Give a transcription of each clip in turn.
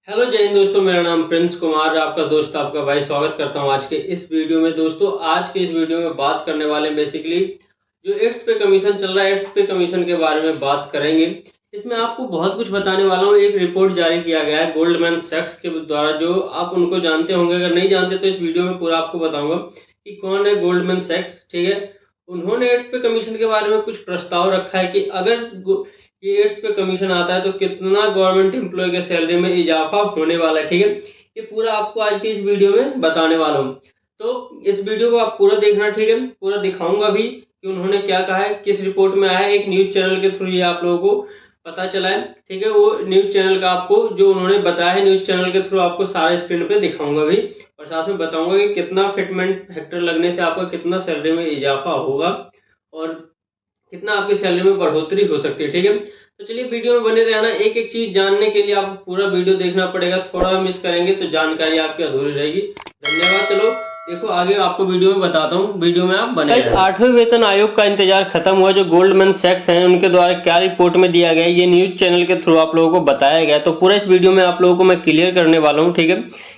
Hello जय हिंद दोस्तों, मेरा नाम प्रिंस कुमार, आपका दोस्त, आपका भाई। स्वागत करता हूं आज के इस वीडियो में। दोस्तों आज के इस वीडियो में बात करने वाले हैं बेसिकली जो 8th पे कमीशन चल रहा है, 8th पे कमीशन के बारे में बात करेंगे। इसमें आपको बहुत कुछ बताने वाला हूं। एक रिपोर्ट जारी किया गया है गोल्डमैन सैक्स के द्वारा, जो आप उनको जानते होंगे। अगर नहीं जानते तो इस वीडियो में पूरा आपको बताऊंगा कि कौन है गोल्डमैन सैक्स। ठीक है, उन्होंने 8th पे कमीशन के बारे में कुछ प्रस्ताव रखा है कि अगर ये 8th पे कमीशन आता है तो कितना गवर्नमेंट एम्प्लॉय के सैलरी में इजाफा होने वाला है। ठीक है, ये पूरा आपको आज की इस वीडियो में बताने वाला हूँ, तो इस वीडियो को आप पूरा देखना। ठीक है, पूरा दिखाऊंगा भी कि उन्होंने क्या कहा है, किस रिपोर्ट में आया है। एक न्यूज चैनल के थ्रू ये आप लोगों को पता चला है। ठीक है, वो न्यूज चैनल का आपको जो उन्होंने बताया है, न्यूज चैनल के थ्रू आपको सारा स्क्रीन पे दिखाऊंगा भी, और साथ में बताऊंगा कि कितना फिटमेंट फैक्टर लगने से आपका कितना सैलरी में इजाफा होगा और कितना आपकी सैलरी में बढ़ोतरी हो सकती है। ठीक है, तो चलिए वीडियो में बने रहना। एक एक चीज जानने के लिए आपको पूरा वीडियो देखना पड़ेगा, थोड़ा मिस करेंगे तो जानकारी आपकी अधूरी रहेगी। धन्यवाद। चलो देखो आगे आपको वीडियो में बताता हूँ, वीडियो में आप बने रहना। 8वें वेतन आयोग का इंतजार खत्म हुआ। जो गोल्डमैन सैक्स हैं उनके द्वारा क्या रिपोर्ट में दिया गया, ये न्यूज चैनल के थ्रू आप लोगों को बताया गया। तो पूरा इस वीडियो में आप लोगों को मैं क्लियर करने वाला हूँ। ठीक है,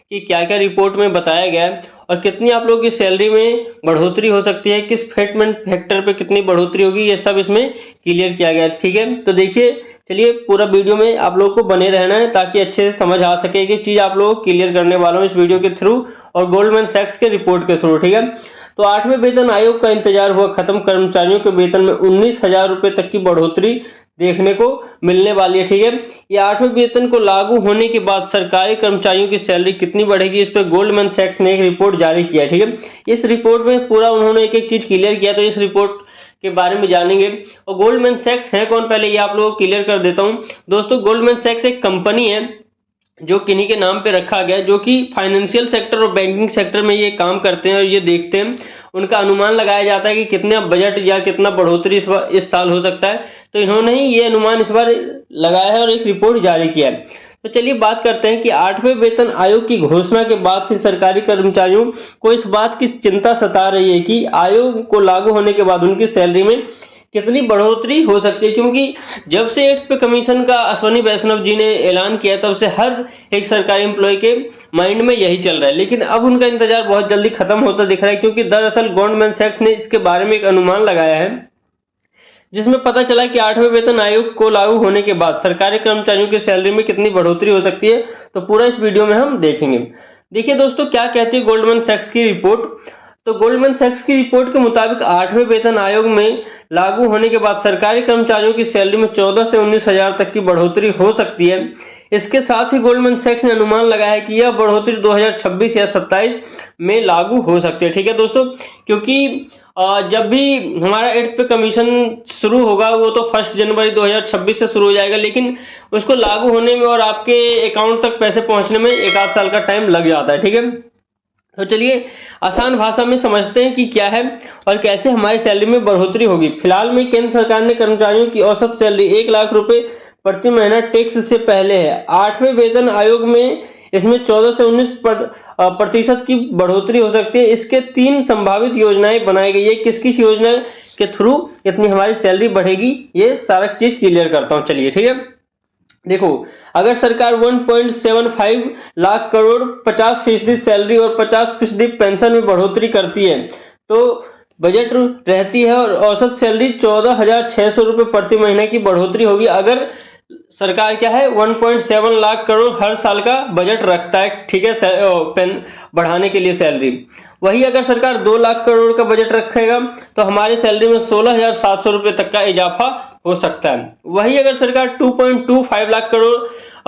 कि क्या क्या रिपोर्ट में बताया गया है और कितनी आप लोगों की सैलरी में बढ़ोतरी हो सकती है, किस फिटमेंट फैक्टर पे कितनी बढ़ोतरी होगी, ये सब इसमें क्लियर किया गया है। ठीक है, तो देखिए चलिए पूरा वीडियो में आप लोगों को बने रहना है ताकि अच्छे से समझ आ सके कि चीज आप लोगों को क्लियर करने वाला हूँ इस वीडियो के थ्रू और गोल्डमैन सैक्स के रिपोर्ट के थ्रू। ठीक है, तो 8वें वेतन आयोग का इंतजार हुआ खत्म। कर्मचारियों के वेतन में 19,000 रुपए तक की बढ़ोतरी देखने को मिलने वाली है। ठीक है, ये 8वें वेतन को लागू होने के बाद सरकारी कर्मचारियों की सैलरी कितनी बढ़ेगी, इस पर गोल्डमैन सैक्स ने एक रिपोर्ट जारी किया है। ठीक है, इस रिपोर्ट में पूरा उन्होंने एक एक चीज क्लियर किया, तो इस रिपोर्ट के बारे में जानेंगे। और गोल्डमैन सैक्स है कौन, पहले ये आप लोगों को क्लियर कर देता हूं। दोस्तों गोल्डमैन सैक्स एक कंपनी है जो किन्हीं के नाम पे रखा गया, जो कि फाइनेंशियल सेक्टर और बैंकिंग सेक्टर में ये काम करते हैं और ये देखते हैं। उनका अनुमान लगाया जाता है कि कितने बजट या कितना बढ़ोतरी इस साल हो सकता है, तो इन्होंने ही ये अनुमान इस बार लगाया है और एक रिपोर्ट जारी किया है। तो चलिए बात करते हैं कि 8वें वेतन आयोग की घोषणा के बाद से सरकारी कर्मचारियों को इस बात की चिंता सता रही है कि आयोग को लागू होने के बाद उनकी सैलरी में कितनी बढ़ोतरी हो सकती है। क्योंकि जब से 8th पे कमीशन का अश्विनी वैष्णव जी ने ऐलान किया, तब से हर एक सरकारी एम्प्लॉय के माइंड में यही चल रहा है, लेकिन अब उनका इंतजार बहुत जल्दी खत्म होता दिख रहा है। क्योंकि दरअसल गोल्डमैन सैक्स ने इसके बारे में एक अनुमान लगाया है, जिसमें पता चला कि 8वें वेतन आयोग को लागू होने के बाद सरकारी कर्मचारियों की सैलरी में कितनी बढ़ोतरी हो सकती है। तो पूरा इस वीडियो में हम देखेंगे। देखिए दोस्तों क्या कहती है गोल्डमैन सैक्स की रिपोर्ट। तो गोल्डमैन सैक्स की रिपोर्ट के मुताबिक 8वें वेतन आयोग में लागू होने के बाद सरकारी कर्मचारियों की सैलरी में 14 से 19,000 तक की बढ़ोतरी हो सकती है। इसके साथ ही गोल्डमैन सैक्स ने अनुमान लगाया है कि यह बढ़ोतरी 2026 या 27 में लागू हो सकती है। ठीक है दोस्तों, क्योंकि जब भी हमारा 8th पे कमीशन शुरू होगा वो तो 1 जनवरी 2026 से शुरू हो जाएगा, लेकिन उसको लागू होने में और आपके अकाउंट तक पैसे पहुंचने में 1 आध साल का टाइम लग जाता है। ठीक है, तो चलिए आसान भाषा में समझते हैं कि क्या है और कैसे हमारी सैलरी में बढ़ोतरी होगी। फिलहाल में केंद्र सरकार ने कर्मचारियों की औसत सैलरी 1 लाख रुपए प्रति महीना टैक्स से पहले है। 8वें वेतन आयोग में इसमें 14 से 19% की बढ़ोतरी हो सकती है। इसके 3 संभावित योजनाएं बनाई गई है। किस किस योजना के थ्रू कितनी हमारी सैलरी बढ़ेगी, ये सारा चीज क्लियर करता हूं। चलिए ठीक है, देखो अगर सरकार 1.75 लाख करोड़ 50% सैलरी और 50% पेंशन में बढ़ोतरी करती है तो बजट रहती है और औसत सैलरी 14,600 रुपए प्रति महीने की बढ़ोतरी होगी। अगर सरकार क्या है 1.7 लाख करोड़ हर साल का बजट रखता है, ठीक है, बढ़ाने के लिए सैलरी। वही अगर सरकार 2 लाख करोड़ का बजट रखेगा तो हमारी सैलरी में 16,700 रुपए तक का इजाफा हो सकता है। वही अगर सरकार 2.25 लाख करोड़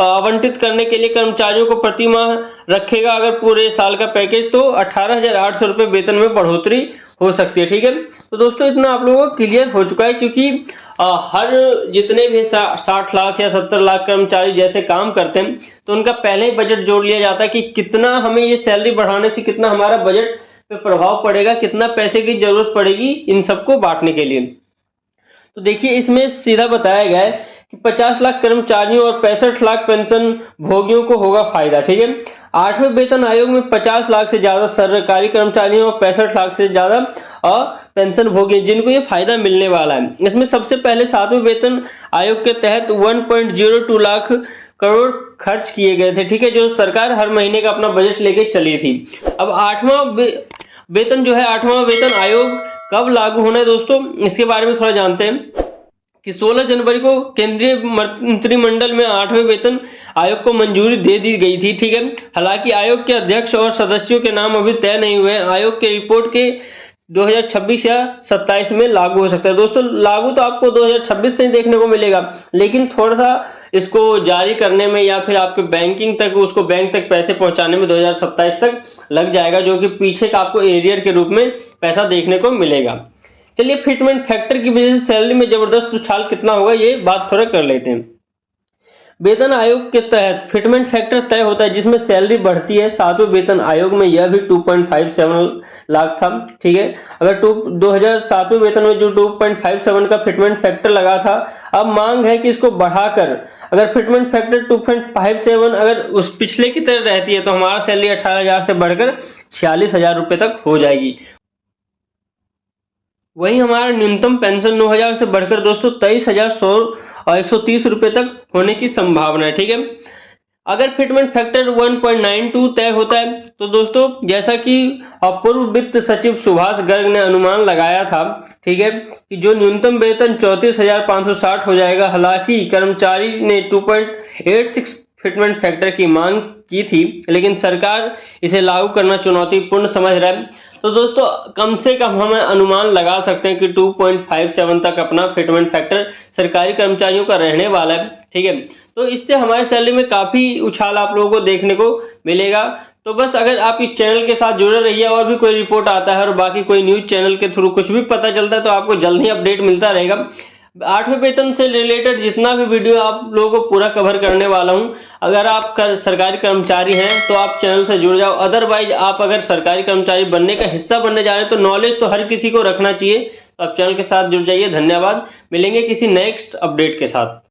आवंटित करने के लिए कर्मचारियों को प्रति माह रखेगा अगर पूरे साल का पैकेज, तो 18,800 रुपए वेतन में बढ़ोतरी हो सकती है। ठीक है, तो दोस्तों इतना आप लोगों को क्लियर हो चुका है, क्योंकि हर जितने भी 60 लाख या 70 लाख कर्मचारी जैसे काम करते हैं तो उनका पहले ही बजट जोड़ लिया जाता है कि कितना हमें ये सैलरी बढ़ाने से कितना हमारा बजट पे प्रभाव पड़ेगा, कितना पैसे की जरूरत पड़ेगी इन सबको बांटने के लिए। तो देखिए इसमें सीधा बताया गया है कि 50 लाख कर्मचारियों और 65 लाख पेंशन भोगियों को होगा फायदा। ठीक है, 8वें वेतन आयोग में 50 लाख से ज्यादा सरकारी कर्मचारियों और 65 लाख से ज्यादा पेंशन भोगी जिनको ये फायदा मिलने वाला है। इसमें सबसे पहले 7वें वेतन आयोग के तहत 1.02 लाख करोड़ खर्च किए गए थे, ठीक है, जो सरकार हर महीने का अपना बजट लेके चली थी। अब 8वां वेतन जो है, 8वां वेतन आयोग कब लागू होना है दोस्तों, इसके बारे में थोड़ा जानते हैं कि 16 जनवरी को केंद्रीय मंत्रिमंडल में 8वें वेतन आयोग को मंजूरी दे दी गई थी, ठीक है। हालांकि आयोग के अध्यक्ष और सदस्यों के नाम अभी तय नहीं हुए। आयोग के रिपोर्ट के 2026 या 27 में लागू हो सकता है। दोस्तों लागू तो आपको 2026 से ही देखने को मिलेगा, लेकिन थोड़ा सा इसको जारी करने में या फिर आपके बैंकिंग तक, उसको बैंक तक पैसे पहुंचाने में 2027 तक लग जाएगा, जो कि पीछे का आपको एरियर के रूप में पैसा देखने को मिलेगा। चलिए फिटमेंट फैक्टर की वजह से सैलरी में जबरदस्त उछाल कितना होगा, ये बात थोड़ा कर लेते हैं। वेतन आयोग के तहत फिटमेंट फैक्टर तय होता है जिसमें सैलरी बढ़ती है। 7वें वेतन आयोग में यह भी 2.57 लाख था, ठीक है। अगर 2007वें वेतन में जो 2.57 का फिटमेंट फैक्टर लगा था, अब मांग है कि इसको बढ़ाकर अगर फिटमेंट फैक्टर 2.57 अगर उस पिछले की तरह रहती है तो हमारा सैलरी 18,000 से बढ़कर 46,000 रुपए तक हो जाएगी। वहीं हमारा न्यूनतम पेंशन 9,000 से बढ़कर दोस्तों 23,130 रुपए तक होने की संभावना है, ठीक है। अगर फिटमेंट फैक्टर 1.92 तय होता है तो दोस्तों जैसा कि पूर्व वित्त सचिव सुभाष गर्ग ने अनुमान लगाया था, ठीक है, कि जो न्यूनतम वेतन 34,560 हो जाएगा। हालांकि कर्मचारी ने 2.86 फिटमेंट फैक्टर की मांग की थी, लेकिन सरकार इसे लागू करना चुनौतीपूर्ण समझ रहा है। तो दोस्तों कम से कम हम अनुमान लगा सकते हैं कि 2.57 तक अपना फिटमेंट फैक्टर सरकारी कर्मचारियों का रहने वाला है, ठीक है। तो इससे हमारे सैलरी में काफी उछाल आप लोगों को देखने को मिलेगा। तो बस अगर आप इस चैनल के साथ जुड़े रहिए, और भी कोई रिपोर्ट आता है और बाकी कोई न्यूज चैनल के थ्रू कुछ भी पता चलता है तो आपको जल्द ही अपडेट मिलता रहेगा। 8वें वेतन से रिलेटेड जितना भी वीडियो आप लोगों को पूरा कवर करने वाला हूं, अगर आप सरकारी कर्मचारी हैं तो आप चैनल से जुड़ जाओ। अदरवाइज आप अगर सरकारी कर्मचारी बनने का हिस्सा बनने जा रहे हैं तो नॉलेज तो हर किसी को रखना चाहिए, तो आप चैनल के साथ जुड़ जाइए। धन्यवाद, मिलेंगे किसी नेक्स्ट अपडेट के साथ।